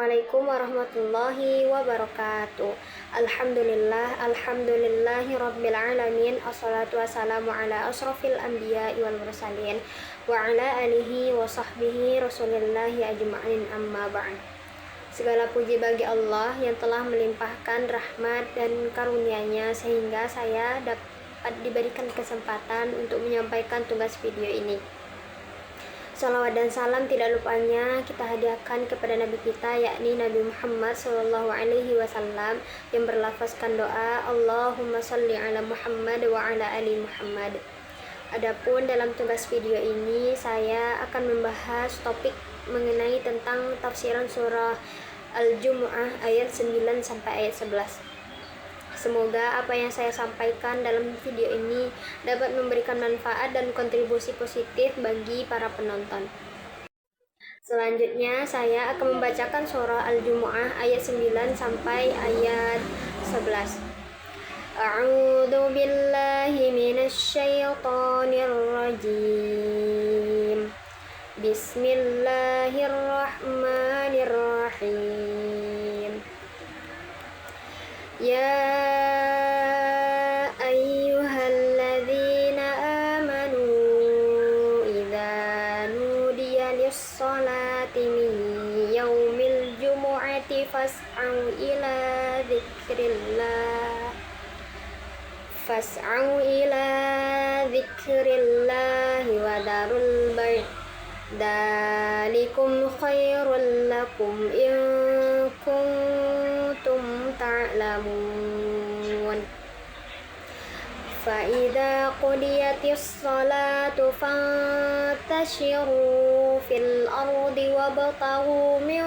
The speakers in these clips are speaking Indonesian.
Assalamualaikum warahmatullahi wabarakatuh. Alhamdulillahi rabbil alamin. Assalatu wassalamu ala asrafil anbiya'i wal mursalin wa ala alihi wa sahbihi rasulillahi ajma'in, amma ba'd. Segala puji bagi Allah yang telah melimpahkan rahmat dan karunia-Nya sehingga saya dapat diberikan kesempatan untuk menyampaikan tugas video ini. Salawat dan salam tidak lupanya kita hadiahkan kepada Nabi kita, yakni Nabi Muhammad SAW, yang berlafazkan doa Allahumma salli ala Muhammad wa ala ali Muhammad. Adapun dalam tugas video ini saya akan membahas topik mengenai tentang tafsiran surah Al-Jumu'ah ayat 9 sampai ayat 11. Semoga apa yang saya sampaikan dalam video ini dapat memberikan manfaat dan kontribusi positif bagi para penonton. Selanjutnya saya akan membacakan surah Al-Jumu'ah ayat 9 sampai ayat 11. A'udzu billahi minasy syaithanir rajim. Bismillahirrahmanirrahim. Ya ayyuhalladzina amanu idza nudiya lis-salati min yaumil jumu'ati fas'au ila dzikrillahi wa darul bai' dzalikum khairul lakum in kuntum ta'lamun. Fa'idha qudiyatis salatu fantashiru fil ardi wabtaghu min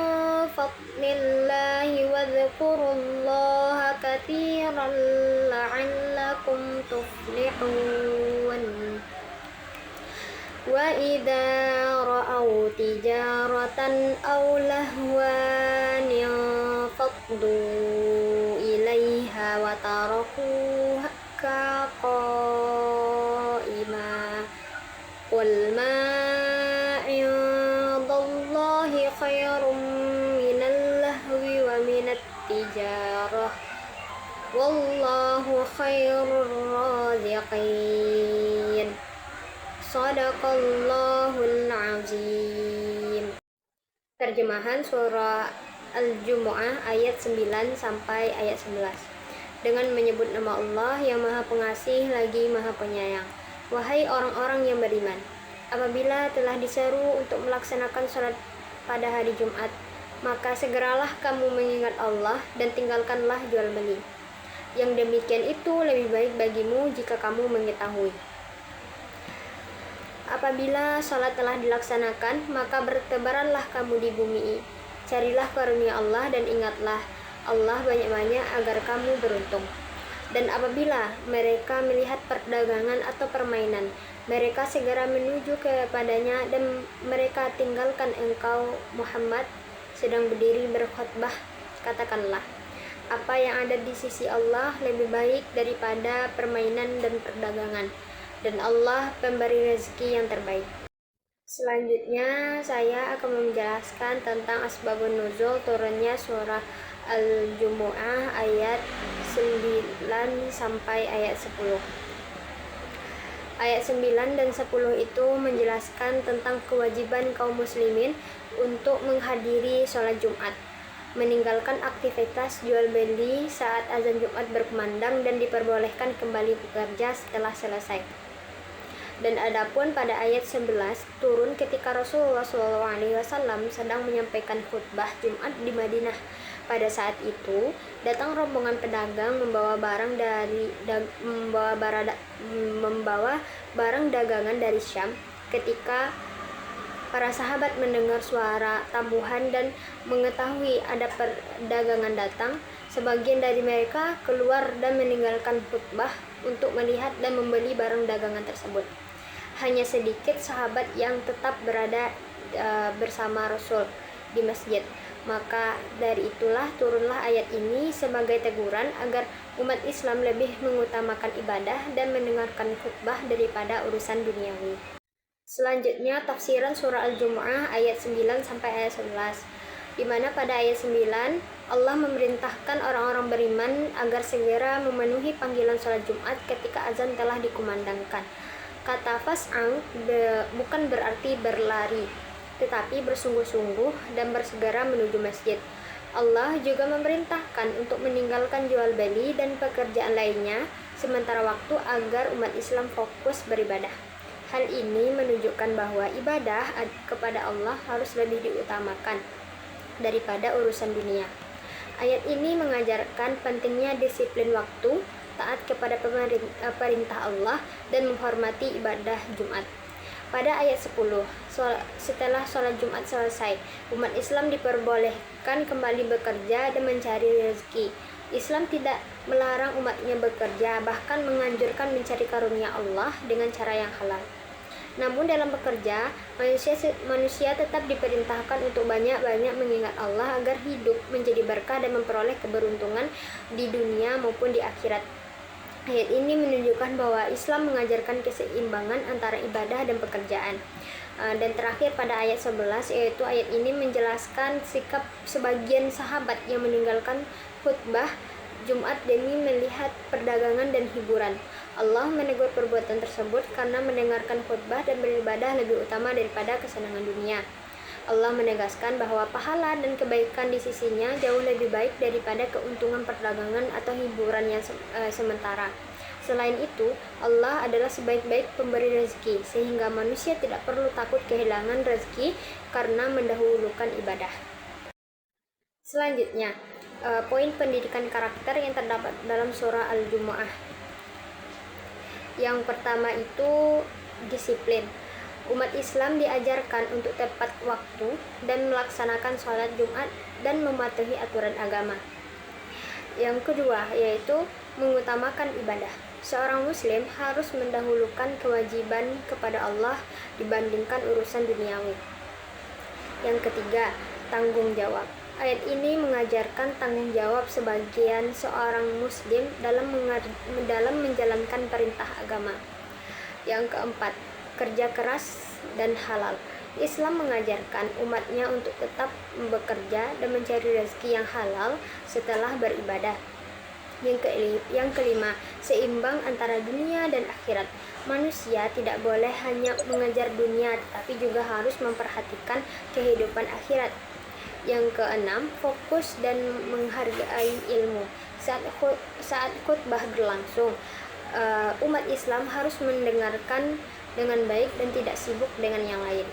fadlillahi wadhkurullaha katsiran la'allakum tuflihun. Wa idza ra'aw tijaratan aw lahwan faddu ilaiha wa tarakuka qa'ima qul ma 'indallahi khairum minal lahwi wa minat tijarah wallahu khairur raziqin. Shadaqallahul azim. Terjemahan surah Al-Jumu'ah ayat 9 sampai ayat 11. Dengan menyebut nama Allah yang Maha Pengasih lagi Maha Penyayang. Wahai orang-orang yang beriman, apabila telah diseru untuk melaksanakan salat pada hari Jumat, maka segeralah kamu mengingat Allah dan tinggalkanlah jual beli. Yang demikian itu lebih baik bagimu jika kamu mengetahui. Apabila salat telah dilaksanakan, maka bertebaranlah kamu di bumi. Carilah karunia Allah dan ingatlah Allah banyak-banyak agar kamu beruntung. Dan apabila mereka melihat perdagangan atau permainan, mereka segera menuju kepadanya dan mereka tinggalkan engkau Muhammad sedang berdiri berkhutbah. Katakanlah, apa yang ada di sisi Allah lebih baik daripada permainan dan perdagangan, dan Allah pemberi rezeki yang terbaik. Selanjutnya saya akan menjelaskan tentang asbabun nuzul turunnya surah Al-Jumu'ah ayat 9 sampai ayat 10. Ayat 9 dan 10 itu menjelaskan tentang kewajiban kaum muslimin untuk menghadiri sholat Jumat, meninggalkan aktivitas jual beli saat azan Jumat berkumandang dan diperbolehkan kembali bekerja setelah selesai. Dan adapun pada ayat 11 turun ketika Rasulullah SAW sedang menyampaikan khutbah Jumat di Madinah. Pada saat itu datang rombongan pedagang membawa barang dagangan dari Syam. Ketika para sahabat mendengar suara tabuhan dan mengetahui ada perdagangan datang, sebagian dari mereka keluar dan meninggalkan khutbah untuk melihat dan membeli barang dagangan tersebut. Hanya sedikit sahabat yang tetap berada bersama Rasul di masjid. Maka dari itulah turunlah ayat ini sebagai teguran agar umat Islam lebih mengutamakan ibadah dan mendengarkan khutbah daripada urusan duniawi. Selanjutnya tafsiran surah Al-Jumu'ah ayat 9 sampai ayat 11. di mana pada ayat 9 Allah memerintahkan orang-orang beriman agar segera memenuhi panggilan sholat Jumat ketika azan telah dikumandangkan. Kata fas'au bukan berarti berlari, tetapi bersungguh-sungguh dan bersegera menuju masjid. Allah juga memerintahkan untuk meninggalkan jual beli dan pekerjaan lainnya sementara waktu agar umat Islam fokus beribadah. Hal ini menunjukkan bahwa ibadah kepada Allah harus lebih diutamakan daripada urusan dunia. Ayat ini mengajarkan pentingnya disiplin waktu, taat kepada perintah Allah, dan menghormati ibadah Jumat. Pada ayat 10, setelah sholat Jumat selesai, umat Islam diperbolehkan kembali bekerja dan mencari rezeki. Islam tidak melarang umatnya bekerja, bahkan menganjurkan mencari karunia Allah dengan cara yang halal. Namun dalam bekerja, manusia tetap diperintahkan untuk banyak-banyak mengingat Allah agar hidup menjadi berkah dan memperoleh keberuntungan di dunia maupun di akhirat. Ayat ini menunjukkan bahwa Islam mengajarkan keseimbangan antara ibadah dan pekerjaan. Dan terakhir pada ayat 11, yaitu ayat ini menjelaskan sikap sebagian sahabat yang meninggalkan khutbah Jumat demi melihat perdagangan dan hiburan. Allah menegur perbuatan tersebut karena mendengarkan khutbah dan beribadah lebih utama daripada kesenangan dunia. Allah menegaskan bahwa pahala dan kebaikan di sisinya jauh lebih baik daripada keuntungan perdagangan atau hiburan yang sementara. Selain itu, Allah adalah sebaik-baik pemberi rezeki, sehingga manusia tidak perlu takut kehilangan rezeki karena mendahulukan ibadah. Selanjutnya, poin pendidikan karakter yang terdapat dalam surah Al-Jumu'ah. Yang pertama itu disiplin. Umat Islam diajarkan untuk tepat waktu dan melaksanakan sholat Jumat dan mematuhi aturan agama. Yang kedua yaitu mengutamakan ibadah. Seorang muslim harus mendahulukan kewajiban kepada Allah dibandingkan urusan duniawi. Yang ketiga, tanggung jawab. Ayat ini mengajarkan tanggung jawab sebagian seorang muslim dalam menjalankan perintah agama. Yang keempat, kerja keras dan halal. Islam mengajarkan umatnya untuk tetap bekerja dan mencari rezeki yang halal setelah beribadah. Yang kelima, seimbang antara dunia dan akhirat. Manusia tidak boleh hanya mengejar dunia, tetapi juga harus memperhatikan kehidupan akhirat. Yang keenam, fokus dan menghargai ilmu. Saat khutbah berlangsung, umat Islam harus mendengarkan dengan baik dan tidak sibuk dengan yang lain.